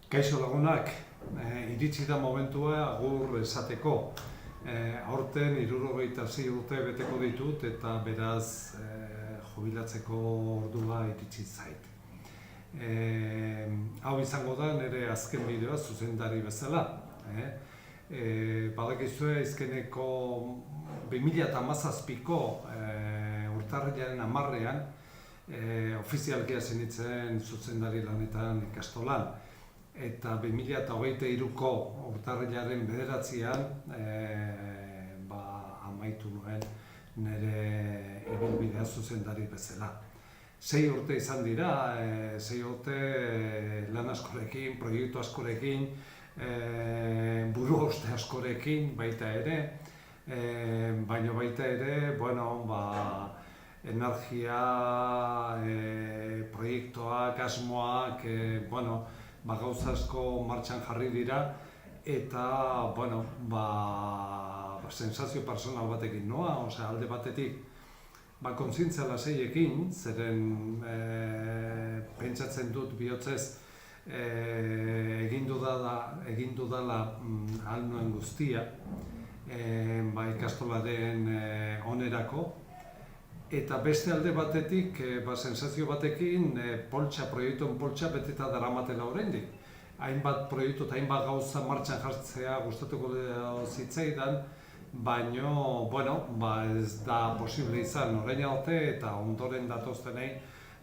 Kaixo lagunak, iritsi da momentua agur esateko. Aurten 66 urte beteko ditut eta beraz jubilatzeko ordua iritsi zait. Hau izango da nire azken bideoa zuzendari bezala. Badakizue izkeneko 2017ko urtarrilaren 10ean ofizialki hasi nintzen zuzendari lanetan ikastolan. Eta 2023ko urtarrilaren 9ean amaitu nuen nire ibilbidea zuzendari bezala. 6 urte izan dira, 6 urte lan askorekin, proiektu askorekin, buru hauste askorekin baita ere, baina baita ere, energia, proiektuak, asmoak, gauza asko martxan jarri dira eta sensazio personal batekin noa, alde batetik kontzientzia lasaiekin, zeren pentsatzen dut bihotzez egin dudala ahal nuen guztia ikastolaren onerako. Eta beste alde batetik, sensazio batekin, proiektuen poltsa beteta daramatela oraindik. Hainbat proiektu eta hainbat gauza martxan jartzea gustatuko zitzaidan, baina ez da posible izan orain arte eta ondoren datoztenei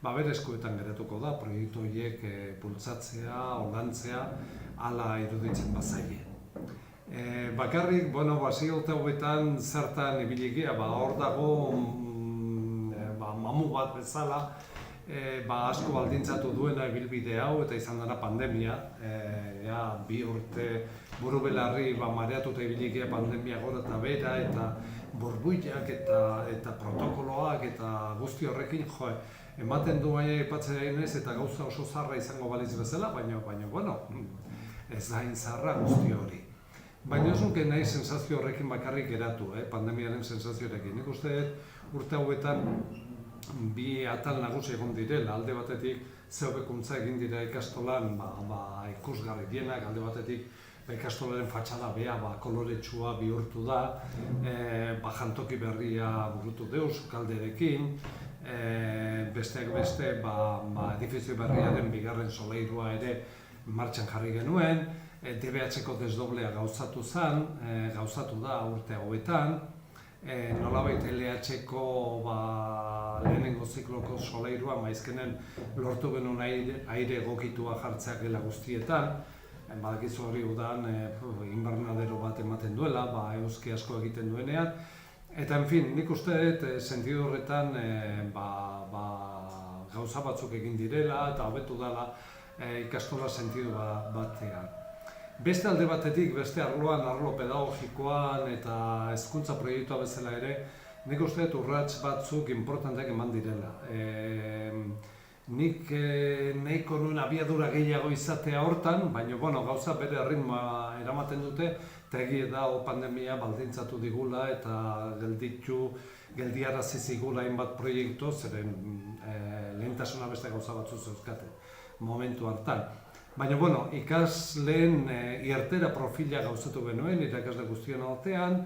bere eskuetan geratuko da proiektu horiek bultzatzea, ordantzea, hala iruditzen bazaie. Bakarrik, 6 urte hauetan zertan ibili gea, hor dago mamu bat bezala, asko baldintzatu duena ibilbide hau eta izan dena pandemia. 2 urte buru belarri mareatuta ibilikea pandemia gora eta bera eta burbuilak eta protokoloak eta guzti horrekin ematen du aipatzea denez eta gauza oso zarra izango baliz bezala, baina ez da hain zarra guzti hori. Baina ez nuke nahi sensazio horrekin bakarrik geratu, pandemiaren sensazioarekin. Nik uste urte hauetan bi atal nagusi egon direla, alde batetik ze hobekuntza egin dira ikastolan ikusgarri dienak, alde batetik ikastolaren fatxada bea koloretsua bihurtu da, jantoki berria burutu deu sukalderekin, besteak beste edifizio berriaren 2. solairua ere martxan jarri genuen, DBH-ko desdoblea gauzatu da urte hauetan, nolabait LH-ko lehenengo zikloko solairua maizkenen lortu genuen aire egokitua jartzea gela guztietan. Badakizu hori udan inbernadero bat ematen duela, euski asko egiten duenean. Eta, nik uste dut sentidu horretan gauza batzuk egin direla eta hobetu dela ikastola sentidu batean. Beste alde batetik, beste arloan, arlo pedagogikoan eta hezkuntza proiektua bezala ere, nik uste dut urrats batzuk importanteak eman direla. Nik nahiko nuen abiadura gehiago izatea hortan, baina gauza bere ritmoa eramaten dute, eta egia da pandemia baldintzatu digula eta geldiarazi zigula hainbat proiektu, zeren lehentasuna beste gauza batzu zeuzkate momentu hartan. Baina, ikasleen iartera profila gauzatu genuen, irakasle guztion artean,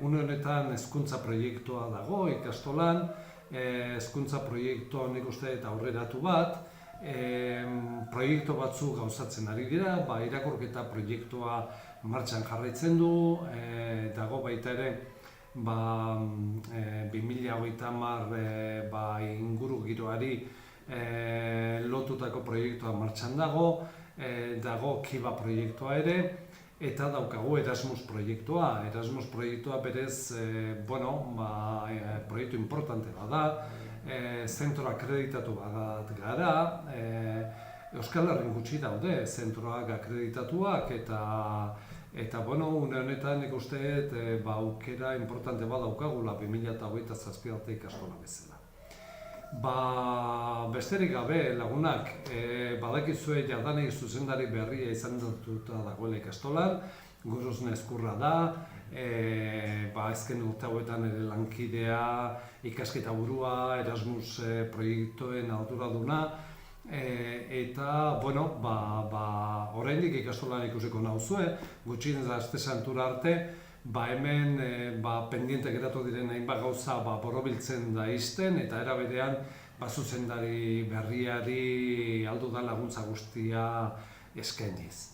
une honetan hezkuntza proiektua dago ikastolan, hezkuntza proiektua nik uste eta aurreratu bat, proiektu batzu gauzatzen ari dira, irakurketa proiektua martxan jarraitzen du, dago baita ere 2030 inguru giroari lotutako proiektua martxan dago Kiba proiektua ere, eta daukagu Erasmus proiektua. Erasmus proiektua berez, proiektu importante bada, zentro akreditatu bat gara, Euskal Herrin gutxi daude zentroak akreditatuak eta une honetan nik uste aukera importante bat daukagula 2027 arte ikastola bezala. Besterik gabe lagunak, badakizue jadanik zuzendari berria izan dututa dagoela ikastolan, Guruzne Ezkurra da, azken urte hauetan ere lankidea, ikasketa burua, Erasmus proiektuen arduraduna, Eta, oraindik ikastolan ikusiko nauzue, gutxienez Aste Santura arte, hemen pendiente geratu diren hainbat gauza borobiltzen da izten, eta era berean zuzendari berriari aldu da laguntza guztia eskainiz.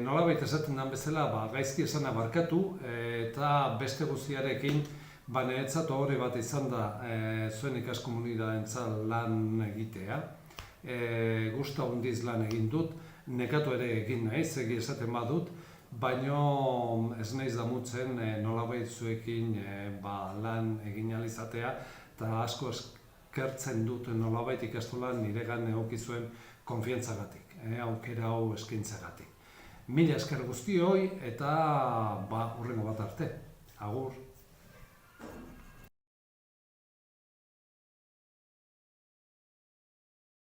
Nolabait esaten den bezala, gaizki esana barkatu, eta beste guztiarekin niretzat ohore bat izan da zuen ikaskomunitatearentzat lan egitea. Gustu handiz lan egin dut, nekatu ere egin naiz, egia esaten badut, baino ez naiz damutzen nolabait zuekin lan egin ahal izatea, eta asko eskertzen dut nolabait ikastolan niregan eduki zuen konfiantzagatik, aukera hau eskaintzagatik. Mila esker guztioi eta hurrengo bat arte. Agur.